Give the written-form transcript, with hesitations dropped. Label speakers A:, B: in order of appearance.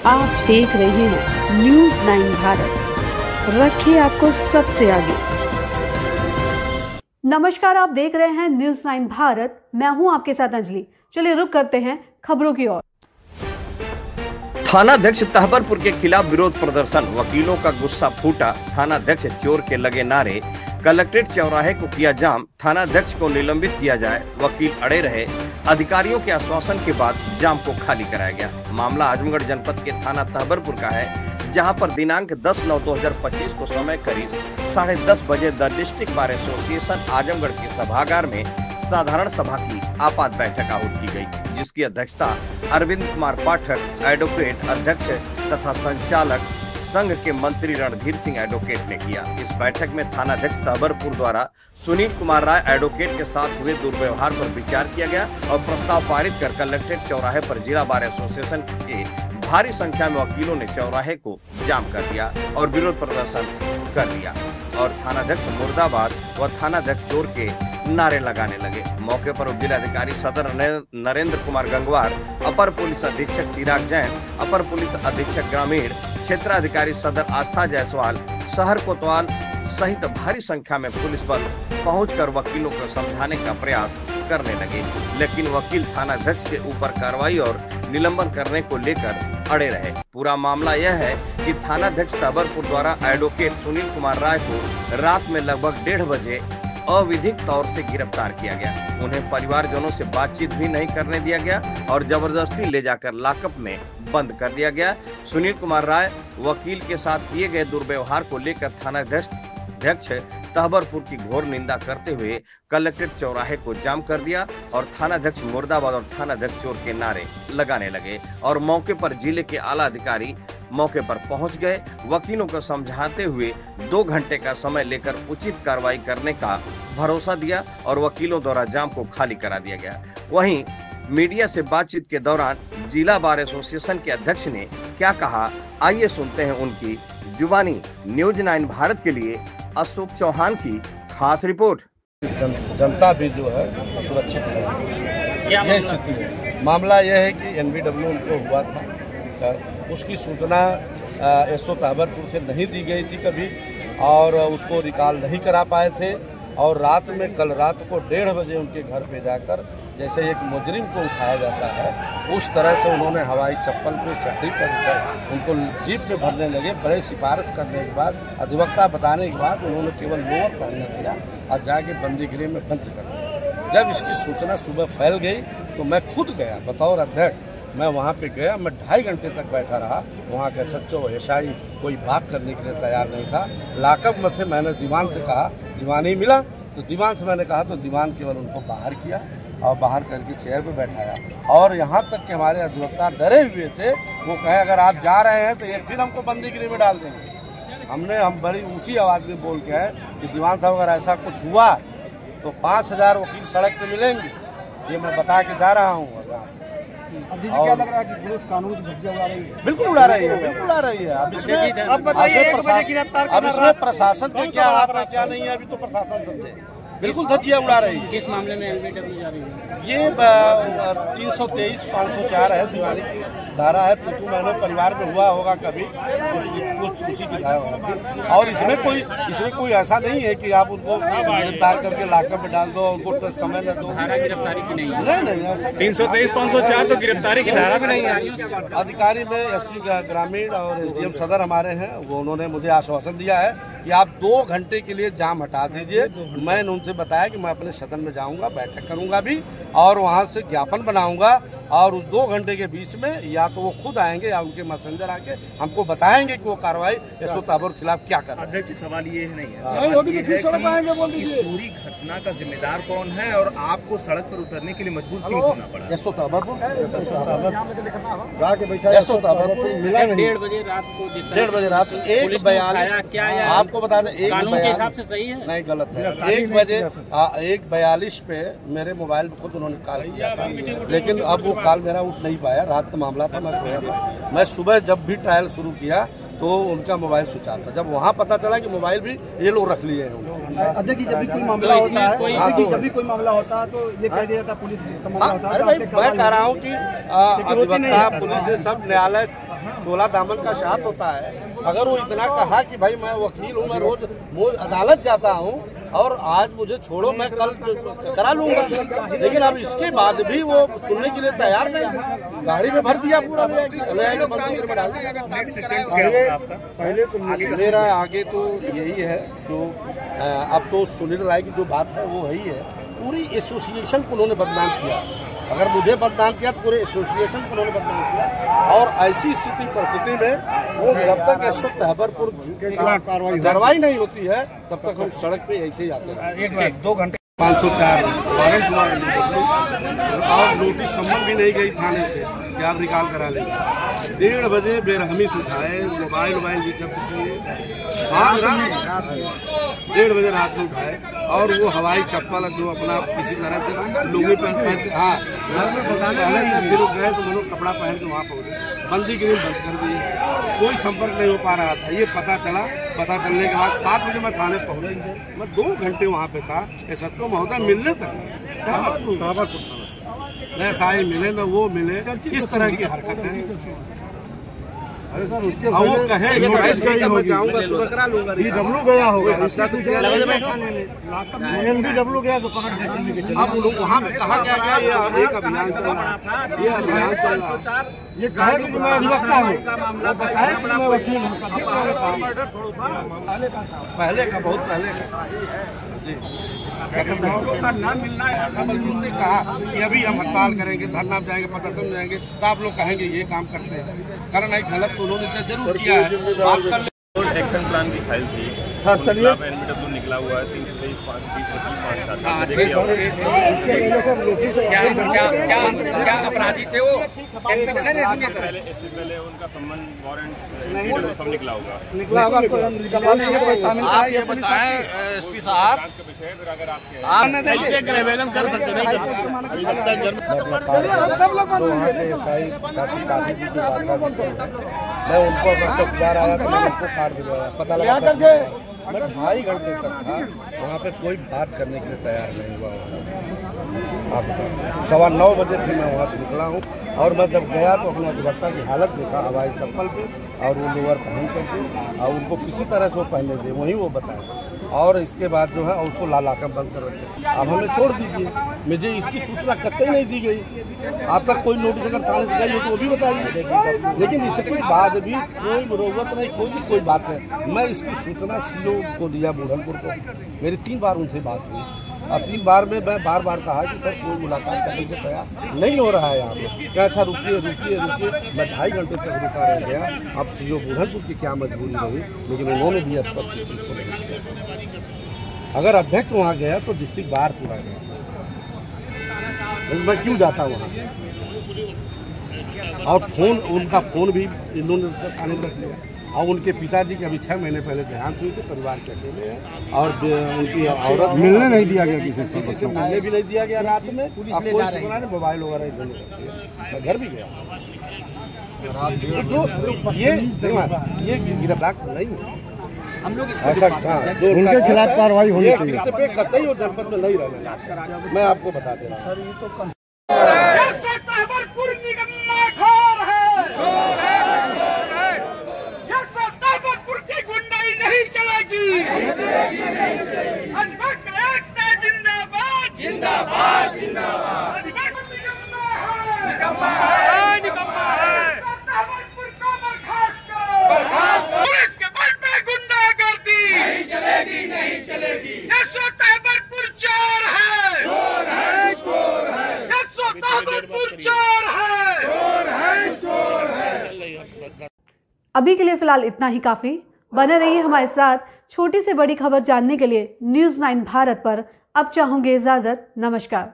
A: आप देख रहे हैं न्यूज 9 भारत, रखिए आपको सबसे आगे। नमस्कार, आप देख रहे हैं न्यूज 9 भारत। मैं हूं आपके साथ अंजलि। चलिए रुक करते हैं खबरों की ओर।
B: थानाध्यक्ष तहबरपुर के खिलाफ विरोध प्रदर्शन, वकीलों का गुस्सा फूटा। थानाध्यक्ष चोर के लगे नारे, कलेक्ट्रेट चौराहे को किया जाम। थानाध्यक्ष को निलंबित किया जाए, वकील अड़े रहे। अधिकारियों के आश्वासन के बाद जाम को खाली कराया गया। मामला आजमगढ़ जनपद के थाना तहबरपुर का है, जहां पर दिनांक 10/9/2025 को समय करीब 10:30 बजे the district bar association Azamgarh के सभागार में साधारण सभा की आपात बैठक आहूत की गई, जिसकी अध्यक्षता अरविंद कुमार पाठक एडवोकेट अध्यक्ष तथा संचालक संघ के मंत्री रणधीर सिंह एडवोकेट ने किया। इस बैठक में थानाध्यक्ष तहबरपुर द्वारा सुनील कुमार राय एडवोकेट के साथ हुए दुर्व्यवहार पर विचार किया गया और प्रस्ताव पारित कर कलेक्ट्रेट चौराहे पर जिला बार एसोसिएशन के भारी संख्या में वकीलों ने चौराहे को जाम कर दिया और विरोध प्रदर्शन कर दिया और थानाध्यक्ष मुर्दाबाद व थानाध्यक्ष चोर के नारे लगाने लगे। मौके पर उप जिलाधिकारी सदर नरेंद्र कुमार गंगवार, अपर पुलिस अधीक्षक चिराग जैन, अपर पुलिस अधीक्षक ग्रामीण, क्षेत्राधिकारी सदर आस्था जायसवाल, शहर कोतवाल सहित भारी संख्या में पुलिस बल पहुंचकर वकीलों को समझाने का प्रयास करने लगे, लेकिन वकील थानाध्यक्ष के ऊपर कार्रवाई और निलंबन करने को लेकर अड़े रहे। पूरा मामला यह है कि थानाध्यक्ष तहबरपुर द्वारा एडवोकेट सुनील कुमार राय को रात में लगभग 1:30 बजे अविधिक तौर से गिरफ्तार किया गया। उन्हें परिवारजनों से बातचीत भी नहीं करने दिया गया और जबरदस्ती ले जाकर लॉकअप में बंद कर दिया गया। सुनील कुमार राय वकील के साथ किए गए दुर्व्यवहार को लेकर थानाध्यक्ष तहबरपुर की घोर निंदा करते हुए कलेक्ट्रेट चौराहे को जाम कर दिया और थानाध्यक्ष मुर्दाबाद और थानाध्यक्ष चोर के नारे लगाने लगे और मौके पर जिले के आला अधिकारी मौके पर पहुंच गए। वकीलों को समझाते हुए 2 घंटे का समय लेकर उचित कार्रवाई करने का भरोसा दिया और वकीलों द्वारा जाम को खाली करा दिया गया। वहीं मीडिया से बातचीत के दौरान जिला बार एसोसिएशन के अध्यक्ष ने क्या कहा, आइए सुनते हैं उनकी जुबानी। न्यूज 9 भारत के लिए अशोक चौहान की खास रिपोर्ट।
C: जनता भी जो है सुरक्षित है, यह स्थिति है। मामला यह है कि NBW उनको हुआ था, उसकी सूचना एसओ तहबरपुर से नहीं दी गई थी कभी और उसको रिकॉल नहीं करा पाए थे और रात में कल रात को 1:30 बजे उनके घर पे जाकर जैसे एक मुजरिम को उठाया जाता है उस तरह से उन्होंने हवाई चप्पल पे चड्डी पहनकर उनको जीप में भरने लगे। बड़े सिफारिश करने के बाद, अधिवक्ता बताने के बाद उन्होंने केवल लोअर पहनने दिया और जाके बंदी गृह में बंद कर दिया। जब इसकी सूचना सुबह फैल गई तो मैं खुद गया बतौर अध्यक्ष, मैं वहाँ पे गया। मैं 2.5 घंटे तक बैठा रहा। वहाँ के SHO SI कोई बात करने के लिए तैयार नहीं था। लॉकअप में से मैंने दीवान से कहा, दीवान ही मिला तो दीवान से मैंने कहा तो दीवान केवल उनको बाहर किया और बाहर करके चेयर पे बैठाया और यहाँ तक कि हमारे अधिवक्ता डरे हुए थे। वो कहे अगर आप जा रहे हैं तो ये फिर हमको बंदी गृह में डाल देंगे। हम बड़ी ऊंची आवाज में बोल के है कि दीवान साहब अगर ऐसा कुछ हुआ तो 5000 वकील सड़क पे मिलेंगे, ये मैं बता के जा रहा हूँ।
D: क्या लग रहा है कि पुलिस कानून की धज्जियां उड़ा रही है?
C: बिल्कुल उड़ा रही है, बिल्कुल उड़ा रही है। अब इसमें प्रशासन पे क्या हाथ है क्या नहीं है, अभी तो प्रशासन समझे। बिल्कुल धज्जियां उड़ा रही है।
D: किस मामले में NBW जा रही है?
C: ये 323 504 है, दीवानी धारा है। तू मैंने परिवार में हुआ होगा कभी, उसी की धारा है। और इसमें कोई ऐसा नहीं है कि आप उनको गिरफ्तार करके लॉकअप में डाल दो, उनको समय न दो।
D: धारा गिरफ्तारी की नहीं
C: है, नहीं ऐसा
E: 323 504 तो गिरफ्तारी की धारा भी नहीं है।
C: अधिकारी में SP ग्रामीण और SDM सदर हमारे हैं, वो उन्होंने मुझे आश्वासन दिया है कि आप 2 घंटे के लिए जाम हटा दीजिए। मैंने उनसे बताया कि मैं अपने सदन में जाऊंगा, बैठक करूंगा भी और वहां से ज्ञापन बनाऊंगा और उस 2 घंटे के बीच में या तो वो खुद आएंगे या उनके मैसेंजर आके हमको बताएंगे कि वो कार्रवाई एसओ तहबरपुर के खिलाफ क्या कर।
E: अध्यक्ष, सवाल ये नहीं है, सवाल ये है कि इस पूरी घटना का जिम्मेदार कौन है और आपको सड़क पर उतरने के लिए मजबूर क्यों होना पड़ा?
C: एसओ तहबरपुर एसओ तहबरपुर मिला नहीं।
D: 1:30 बजे रात को
C: 1:30 बजे रात 1:42 आपको बता दें,
D: 1:42 के हिसाब से सही है?
C: नहीं, गलत है। 1:42 पे मेरे मोबाइल पे खुद उन्होंने कॉल किया था, लेकिन अब वो कॉल मेरा उठ नहीं पाया। रात का मामला था, मैं सोया था। मैं सुबह जब भी ट्रायल शुरू किया तो उनका मोबाइल स्विच ऑफ था। जब वहाँ पता चला कि मोबाइल भी ये लोग रख लिए हैं।
D: अध्यक्ष जी, जब भी कोई मामला होता है, जब भी कोई मामला होता है तो ये कह दिया जाता है पुलिस का मामला होता है।
C: मैं कह रहा हूँ कि अधिवक्ता पुलिस सब न्यायालय चोला दामन का साथ होता है। अगर वो इतना कहा कि भाई मैं वकील हूँ, मैं रोज अदालत जाता हूँ और आज मुझे छोड़ो, मैं कल करा लूंगा, लेकिन अब इसके बाद भी वो सुनने के लिए तैयार नहीं। गाड़ी में भर दिया पूरा, पहले तो मेरा आगे तो यही है जो अब तो सुनील राय की जो बात है वो वही है। पूरी एसोसिएशन को उन्होंने बदनाम किया। अगर मुझे बदनाम किया तो पूरे एसोसिएशन को उन्होंने बदनाम किया। और ऐसी परिस्थिति में वो जब तक अशोक तहबरपुर कार्रवाई नहीं होती है तब तक हम सड़क पे ऐसे ही आते हैं। 2 घंटे 504 वारंट हुआ और नोटिस सम्मन भी नहीं गई थाने से कि आप रिकॉल करा लेंगे। 1:30 बजे बेरहमी से उठाए, मोबाइल भी जब्त किए, 1:30 बजे रात में उठाए और वो हवाई चप्पल जो अपना किसी तरह से लुंगी पहन के फिर गए तो वो कपड़ा पहन के वहाँ पहुँचे, बंदी गिरी बंद कर दिए, कोई संपर्क नहीं हो पा रहा था। ये पता चलने के बाद 7 बजे मैं थाने पहुँचे, मैं 2 घंटे वहाँ पे था। SHO महोदय मिलने तक न साई मिले न वो मिले, इस तरह की हरकत है। वो कहे मैं जाऊंगा सुबह करा लूंगा, DW गया होगा, NBW गया तो पकड़ देंगे। अब वहाँ पे कहा गया ये एक अभियान चल रहा है, ये अभियान चल रहा है। ये कहे कि मैं अधिवक्ता हूँ, वो बताए कि मैं वकील हूँ, पहले का बहुत पहले का उनसे कहा कि अभी हम हड़ताल करेंगे, धरना जाएंगे, प्रदर्शन जाएंगे, तो आप लोग कहेंगे ये काम करते हैं, करना गलत तो उन्होंने जरूर किया है।
F: एक्शन प्लान की फाइल थी, NBW निकला हुआ है 323
E: क्या अपराधी थे वो?
F: पहले उनका सम्मन वारंट सब निकला होगा।
E: आप ये बताएं SP साहब, आप निवेदन कर सकते नहीं?
C: मैं उनको अगर चौकीदार आया तो मैं उनको काट दिलवाया, पता लगा मैं 2.5 घंटे तक था वहाँ पे, कोई बात करने के लिए तैयार नहीं हुआ। 9:15 बजे फिर मैं वहाँ से निकला हूँ और मैं जब गया तो अपने अधिवक्ता की हालत देखा, हवाई चप्पल पे और वो लोअर पहन करके, और उनको किसी तरह से वो पहने थे वहीं वो बताए। और इसके बाद जो है उसको लाकर बंद कर रखे। अब हमें छोड़ दीजिए, मुझे इसकी सूचना कतई नहीं दी गई। आप तक कोई नोटिस अगर थाने से गई हो तो वो भी बताइए, लेकिन इसके बाद भी कोई जरूरत नहीं, कोई बात नहीं। मैं इसकी सूचना CO को दिया, बुरहानपुर को। मेरी 3 बार उनसे बात हुई और 3 बार में मैं बार कहा कि सर कोई मुलाकात करने के तैयार नहीं हो रहा है यहाँ पे। क्या अच्छा रुकिए। मैं 2.5 घंटे तक रुका रह गया। अब CO बुरहानपुर की क्या मजबूरी रही, लेकिन उन्होंने भी स्पष्ट चीज को नहीं किया। अगर अध्यक्ष वहाँ गया तो डिस्ट्रिक्ट बार पूरा गया, मैं क्यों जाता वहाँ? और उनका फोन भी इन्होंने थाने में रख लिया। और उनके पिताजी के अभी 6 महीने पहले देहांत हुई थी, परिवार के अकेले हैं और उनकी औरत मिलने नहीं दिया गया, किसी से मिलने भी नहीं दिया गया रात में। कोई सुना नहीं, मोबाइल वगैरह घर भी गया। जो ये गिरफ्तार नहीं है, हम लोग ऐसा जो उनके खिलाफ कार्रवाई होनी चाहिए। कतई वो जनपद में नहीं रहने, मैं आपको बता दे रहा हूँ।
E: नहीं चलेगी, जिंदाबाद जिंदाबाद जिंदाबाद। निकम्मा है, निकम्मा है। पुलिस के बल पे गुंडागर्दी नहीं चलेगी, नहीं चलेगी। तहबरपुर चोर है, चोर है, चोर है। तहबरपुर चोर है, चोर है, चोर है।
A: अभी के लिए फिलहाल इतना ही काफी। बने रहिए हमारे साथ। छोटी से बड़ी खबर जानने के लिए News 9 भारत पर अब चाहूंगी इजाजत। नमस्कार।